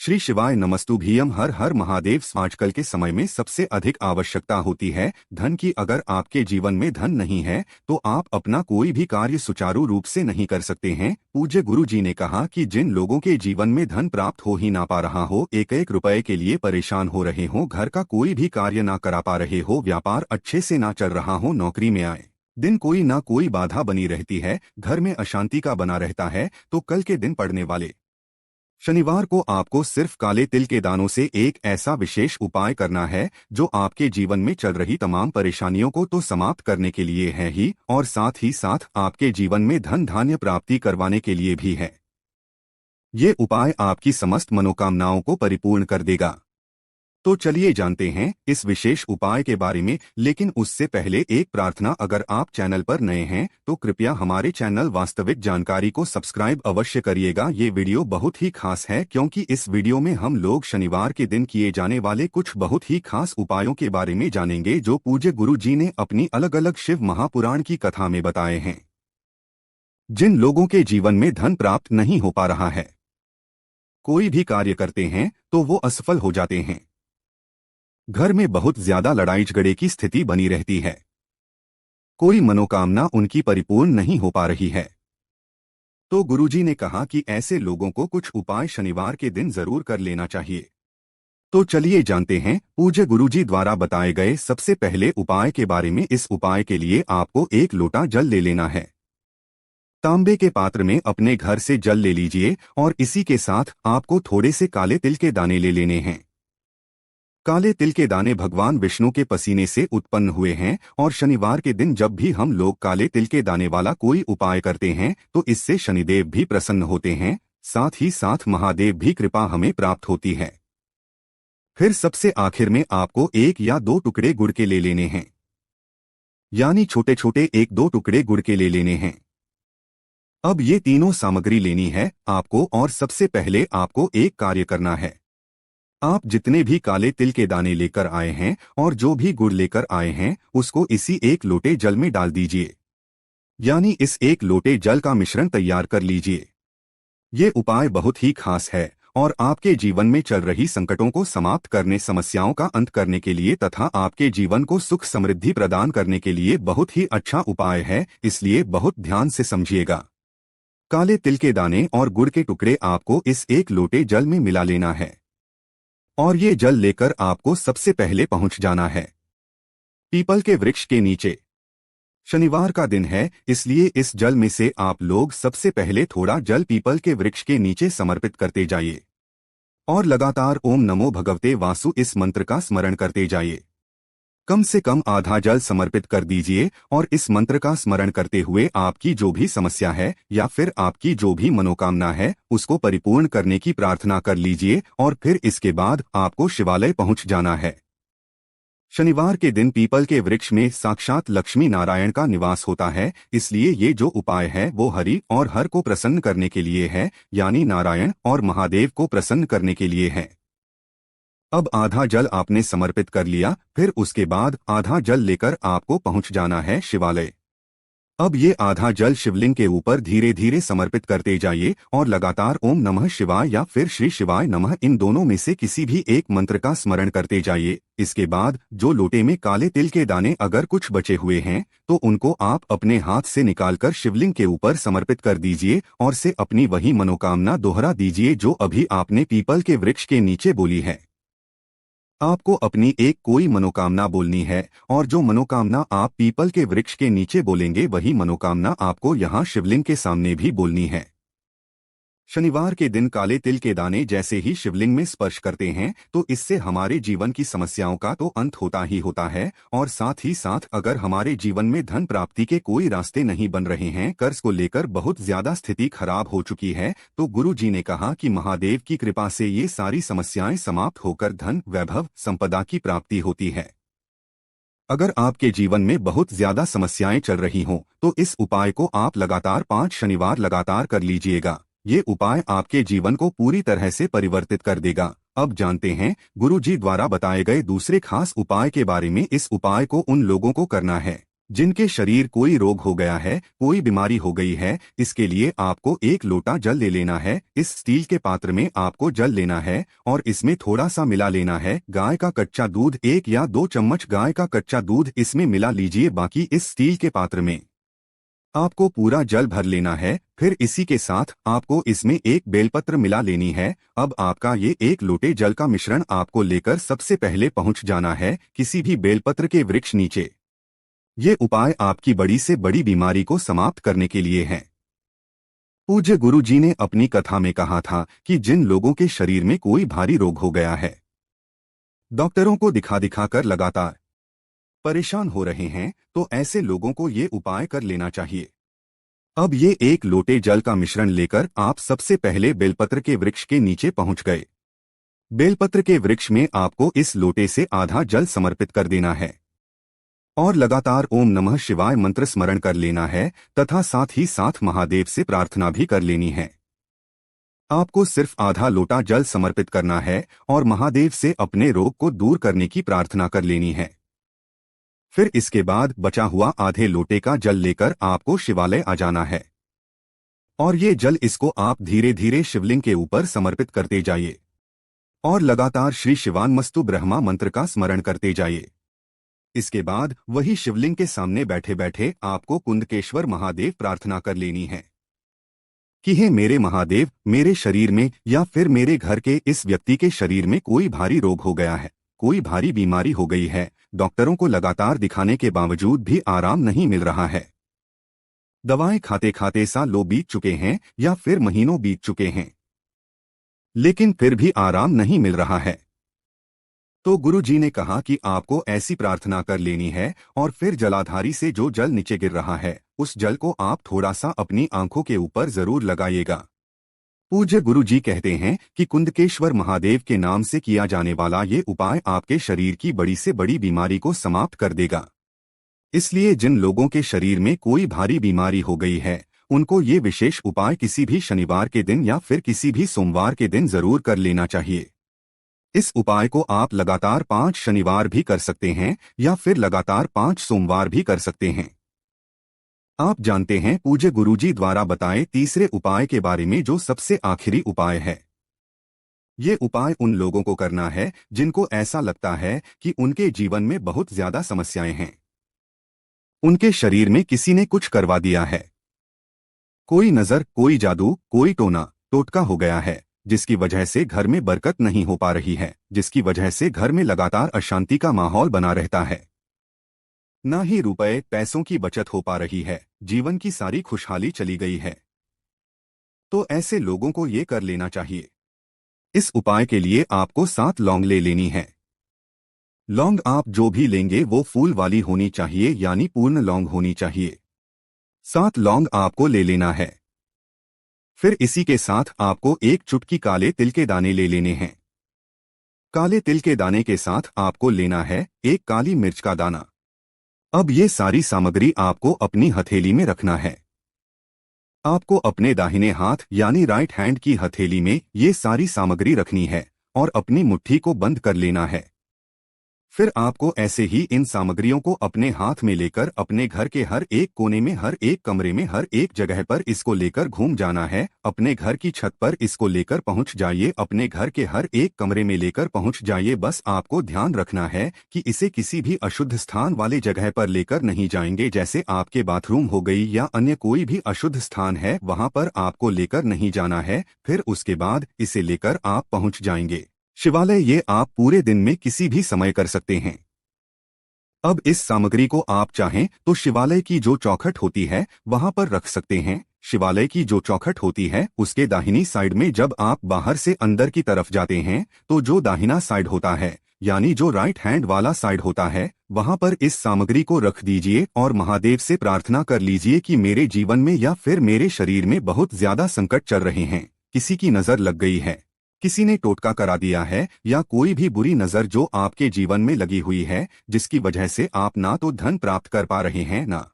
श्री शिवाय नमस्तुभ्यम। हर हर महादेव। आजकल के समय में सबसे अधिक आवश्यकता होती है धन की। अगर आपके जीवन में धन नहीं है तो आप अपना कोई भी कार्य सुचारू रूप से नहीं कर सकते हैं। पूज्य गुरु जी ने कहा कि जिन लोगों के जीवन में धन प्राप्त हो ही ना पा रहा हो, एक एक रुपए के लिए परेशान हो रहे हो, घर का कोई भी कार्य ना करा पा रहे हो, व्यापार अच्छे से ना चल रहा हो, नौकरी में आए दिन कोई ना कोई बाधा बनी रहती है, घर में अशांति का बना रहता है, तो कल के दिन पड़ने वाले शनिवार को आपको सिर्फ काले तिल के दानों से एक ऐसा विशेष उपाय करना है जो आपके जीवन में चल रही तमाम परेशानियों को तो समाप्त करने के लिए है ही, और साथ ही साथ आपके जीवन में धन धान्य प्राप्ति करवाने के लिए भी है। ये उपाय आपकी समस्त मनोकामनाओं को परिपूर्ण कर देगा। तो चलिए जानते हैं इस विशेष उपाय के बारे में, लेकिन उससे पहले एक प्रार्थना। अगर आप चैनल पर नए हैं तो कृपया हमारे चैनल वास्तविक जानकारी को सब्सक्राइब अवश्य करिएगा। ये वीडियो बहुत ही खास है क्योंकि इस वीडियो में हम लोग शनिवार के दिन किए जाने वाले कुछ बहुत ही खास उपायों के बारे में जानेंगे जो पूज्य गुरु जी ने अपनी अलग अलग शिव महापुराण की कथा में बताए हैं। जिन लोगों के जीवन में धन प्राप्त नहीं हो पा रहा है, कोई भी कार्य करते हैं तो वो असफल हो जाते हैं, घर में बहुत ज्यादा लड़ाई झगड़े की स्थिति बनी रहती है, कोई मनोकामना उनकी परिपूर्ण नहीं हो पा रही है, तो गुरुजी ने कहा कि ऐसे लोगों को कुछ उपाय शनिवार के दिन जरूर कर लेना चाहिए। तो चलिए जानते हैं पूज्य गुरुजी द्वारा बताए गए सबसे पहले उपाय के बारे में। इस उपाय के लिए आपको एक लोटा जल ले लेना है। तांबे के पात्र में अपने घर से जल ले लीजिए और इसी के साथ आपको थोड़े से काले तिल के दाने ले लेने हैं। काले तिल के दाने भगवान विष्णु के पसीने से उत्पन्न हुए हैं और शनिवार के दिन जब भी हम लोग काले तिल के दाने वाला कोई उपाय करते हैं तो इससे शनिदेव भी प्रसन्न होते हैं, साथ ही साथ महादेव भी कृपा हमें प्राप्त होती है। फिर सबसे आखिर में आपको एक या दो टुकड़े गुड़ के ले लेने हैं, यानी छोटे छोटे एक दो टुकड़े गुड़ के ले लेने हैं। अब ये तीनों सामग्री लेनी है आपको, और सबसे पहले आपको एक कार्य करना है। आप जितने भी काले तिल के दाने लेकर आए हैं और जो भी गुड़ लेकर आए हैं उसको इसी एक लोटे जल में डाल दीजिए, यानी इस एक लोटे जल का मिश्रण तैयार कर लीजिए। ये उपाय बहुत ही खास है और आपके जीवन में चल रही संकटों को समाप्त करने, समस्याओं का अंत करने के लिए तथा आपके जीवन को सुख समृद्धि प्रदान करने के लिए बहुत ही अच्छा उपाय है, इसलिए बहुत ध्यान से समझिएगा। काले तिल के दाने और गुड़ के टुकड़े आपको इस एक लोटे जल में मिला लेना है और ये जल लेकर आपको सबसे पहले पहुंच जाना है पीपल के वृक्ष के नीचे। शनिवार का दिन है इसलिए इस जल में से आप लोग सबसे पहले थोड़ा जल पीपल के वृक्ष के नीचे समर्पित करते जाइए और लगातार ओम नमो भगवते वासु इस मंत्र का स्मरण करते जाइए। कम से कम आधा जल समर्पित कर दीजिए और इस मंत्र का स्मरण करते हुए आपकी जो भी समस्या है या फिर आपकी जो भी मनोकामना है उसको परिपूर्ण करने की प्रार्थना कर लीजिए और फिर इसके बाद आपको शिवालय पहुंच जाना है। शनिवार के दिन पीपल के वृक्ष में साक्षात लक्ष्मी नारायण का निवास होता है, इसलिए ये जो उपाय है वो हरि और हर को प्रसन्न करने के लिए है, यानी नारायण और महादेव को प्रसन्न करने के लिए है। अब आधा जल आपने समर्पित कर लिया, फिर उसके बाद आधा जल लेकर आपको पहुंच जाना है शिवालय। अब ये आधा जल शिवलिंग के ऊपर धीरे धीरे समर्पित करते जाइए और लगातार ओम नमः शिवाय या फिर श्री शिवाय नमः इन दोनों में से किसी भी एक मंत्र का स्मरण करते जाइए। इसके बाद जो लोटे में काले तिल के दाने अगर कुछ बचे हुए हैं तो उनको आप अपने हाथ से निकालकर शिवलिंग के ऊपर समर्पित कर दीजिए और से अपनी वही मनोकामना दोहरा दीजिए जो अभी आपने पीपल के वृक्ष के नीचे बोली है। आपको अपनी एक कोई मनोकामना बोलनी है और जो मनोकामना आप पीपल के वृक्ष के नीचे बोलेंगे वही मनोकामना आपको यहाँ शिवलिंग के सामने भी बोलनी है। शनिवार के दिन काले तिल के दाने जैसे ही शिवलिंग में स्पर्श करते हैं तो इससे हमारे जीवन की समस्याओं का तो अंत होता ही होता है, और साथ ही साथ अगर हमारे जीवन में धन प्राप्ति के कोई रास्ते नहीं बन रहे हैं, कर्ज को लेकर बहुत ज्यादा स्थिति खराब हो चुकी है, तो गुरु जी ने कहा कि महादेव की कृपा से ये सारी समस्याएं समाप्त होकर धन, वैभव, संपदा की प्राप्ति होती है। अगर आपके जीवन में बहुत ज्यादा समस्याएं चल रही हों तो इस उपाय को आप लगातार 5 शनिवार लगातार कर लीजिएगा। ये उपाय आपके जीवन को पूरी तरह से परिवर्तित कर देगा। अब जानते हैं गुरु जी द्वारा बताए गए दूसरे खास उपाय के बारे में। इस उपाय को उन लोगों को करना है जिनके शरीर कोई रोग हो गया है, कोई बीमारी हो गई है, इसके लिए आपको एक लोटा जल ले लेना है। इस स्टील के पात्र में आपको जल लेना है और इसमें थोड़ा सा मिला लेना है गाय का कच्चा दूध। 1 या 2 चम्मच गाय का कच्चा दूध इसमें मिला लीजिए। बाकी इस स्टील के पात्र में आपको पूरा जल भर लेना है। फिर इसी के साथ आपको इसमें एक बेलपत्र मिला लेनी है। अब आपका ये 1 लोटे जल का मिश्रण आपको लेकर सबसे पहले पहुंच जाना है किसी भी बेलपत्र के वृक्ष नीचे। ये उपाय आपकी बड़ी से बड़ी बीमारी को समाप्त करने के लिए है। पूज्य गुरु जी ने अपनी कथा में कहा था कि जिन लोगों के शरीर में कोई भारी रोग हो गया है, डॉक्टरों को दिखा दिखा कर लगातार परेशान हो रहे हैं, तो ऐसे लोगों को ये उपाय कर लेना चाहिए। अब ये 1 लोटे जल का मिश्रण लेकर आप सबसे पहले बेलपत्र के वृक्ष के नीचे पहुंच गए। बेलपत्र के वृक्ष में आपको इस लोटे से आधा जल समर्पित कर देना है और लगातार ओम नमः शिवाय मंत्र स्मरण कर लेना है तथा साथ ही साथ महादेव से प्रार्थना भी कर लेनी है। आपको सिर्फ आधा लोटा जल समर्पित करना है और महादेव से अपने रोग को दूर करने की प्रार्थना कर लेनी है। फिर इसके बाद बचा हुआ आधे लोटे का जल लेकर आपको शिवालय आ जाना है और ये जल इसको आप धीरे धीरे शिवलिंग के ऊपर समर्पित करते जाइए और लगातार श्री शिवान्मस्तु ब्रह्मा मंत्र का स्मरण करते जाइए। इसके बाद वही शिवलिंग के सामने बैठे बैठे आपको कुंदकेश्वर महादेव प्रार्थना कर लेनी है कि हे मेरे महादेव, मेरे शरीर में या फिर मेरे घर के इस व्यक्ति के शरीर में कोई भारी रोग हो गया है, कोई भारी बीमारी हो गई है। डॉक्टरों को लगातार दिखाने के बावजूद भी आराम नहीं मिल रहा है। दवाएं खाते खाते सालों बीत चुके हैं या फिर महीनों बीत चुके हैं, लेकिन फिर भी आराम नहीं मिल रहा है। तो गुरु जी ने कहा कि आपको ऐसी प्रार्थना कर लेनी है और फिर जलाधारी से जो जल नीचे गिर रहा है, उस जल को आप थोड़ा सा अपनी आंखों के ऊपर जरूर लगाइएगा। पूज्य गुरु जी कहते हैं कि कुंदकेश्वर महादेव के नाम से किया जाने वाला ये उपाय आपके शरीर की बड़ी से बड़ी बीमारी को समाप्त कर देगा। इसलिए जिन लोगों के शरीर में कोई भारी बीमारी हो गई है, उनको ये विशेष उपाय किसी भी शनिवार के दिन या फिर किसी भी सोमवार के दिन जरूर कर लेना चाहिए। इस उपाय को आप लगातार 5 शनिवार भी कर सकते हैं या फिर लगातार 5 सोमवार भी कर सकते हैं। आप जानते हैं पूज्य गुरुजी द्वारा बताए तीसरे उपाय के बारे में, जो सबसे आखिरी उपाय है। ये उपाय उन लोगों को करना है जिनको ऐसा लगता है कि उनके जीवन में बहुत ज्यादा समस्याएं हैं, उनके शरीर में किसी ने कुछ करवा दिया है, कोई नजर, कोई जादू, कोई टोना टोटका हो गया है, जिसकी वजह से घर में बरकत नहीं हो पा रही है, जिसकी वजह से घर में लगातार अशांति का माहौल बना रहता है, ना ही रुपए पैसों की बचत हो पा रही है, जीवन की सारी खुशहाली चली गई है। तो ऐसे लोगों को ये कर लेना चाहिए। इस उपाय के लिए आपको 7 लौंग ले लेनी है। लौंग आप जो भी लेंगे वो फूल वाली होनी चाहिए, यानी पूर्ण लौंग होनी चाहिए। 7 लौंग आपको ले लेना है। फिर इसी के साथ आपको 1 चुटकी काले तिल के दाने ले लेने हैं। काले तिल के दाने के साथ आपको लेना है 1 काली मिर्च का दाना। अब ये सारी सामग्री आपको अपनी हथेली में रखना है। आपको अपने दाहिने हाथ यानी राइट हैंड की हथेली में ये सारी सामग्री रखनी है और अपनी मुट्ठी को बंद कर लेना है। फिर आपको ऐसे ही इन सामग्रियों को अपने हाथ में लेकर अपने घर के हर एक कोने में, हर एक कमरे में, हर एक जगह पर इसको लेकर घूम जाना है। अपने घर की छत पर इसको लेकर पहुंच जाइए, अपने घर के हर एक कमरे में लेकर पहुंच जाइए। बस आपको ध्यान रखना है कि इसे किसी भी अशुद्ध स्थान वाले जगह पर लेकर नहीं जाएंगे, जैसे आपके बाथरूम हो गई या अन्य कोई भी अशुद्ध स्थान है, वहां पर आपको लेकर नहीं जाना है। फिर उसके बाद इसे लेकर आप पहुंच जाएंगे शिवालय। ये आप पूरे दिन में किसी भी समय कर सकते हैं। अब इस सामग्री को आप चाहें तो शिवालय की जो चौखट होती है वहां पर रख सकते हैं। शिवालय की जो चौखट होती है उसके दाहिनी साइड में जब आप बाहर से अंदर की तरफ जाते हैं तो जो दाहिना साइड होता है यानी जो राइट हैंड वाला साइड होता है, वहां पर इस सामग्री को रख दीजिए और महादेव से प्रार्थना कर लीजिए कि मेरे जीवन में या फिर मेरे शरीर में बहुत ज्यादा संकट चल रहे हैं, किसी की नजर लग गई है, किसी ने टोटका करा दिया है या कोई भी बुरी नजर जो आपके जीवन में लगी हुई है, जिसकी वजह से आप ना तो धन प्राप्त कर पा रहे हैं, ना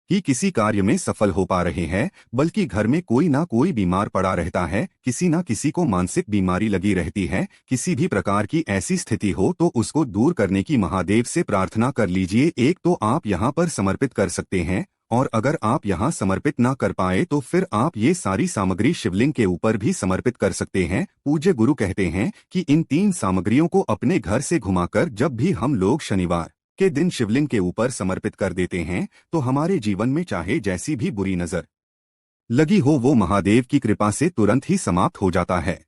कि किसी कार्य में सफल हो पा रहे हैं, बल्कि घर में कोई ना कोई बीमार पड़ा रहता है, किसी ना किसी को मानसिक बीमारी लगी रहती है। किसी भी प्रकार की ऐसी स्थिति हो तो उसको दूर करने की महादेव से प्रार्थना कर लीजिए। एक तो आप यहाँ पर समर्पित कर सकते हैं, और अगर आप यहाँ समर्पित ना कर पाए तो फिर आप ये सारी सामग्री शिवलिंग के ऊपर भी समर्पित कर सकते हैं। पूज्य गुरु कहते हैं कि इन 3 सामग्रियों को अपने घर से घुमाकर जब भी हम लोग शनिवार के दिन शिवलिंग के ऊपर समर्पित कर देते हैं तो हमारे जीवन में चाहे जैसी भी बुरी नजर लगी हो वो महादेव की कृपा से तुरंत ही समाप्त हो जाता है।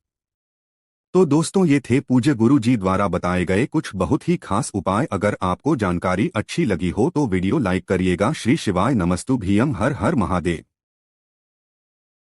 तो दोस्तों, ये थे पूज्य गुरु जी द्वारा बताए गए कुछ बहुत ही खास उपाय। अगर आपको जानकारी अच्छी लगी हो तो वीडियो लाइक करिएगा। श्री शिवाय नमस्तुभ्यं। हर हर महादेव।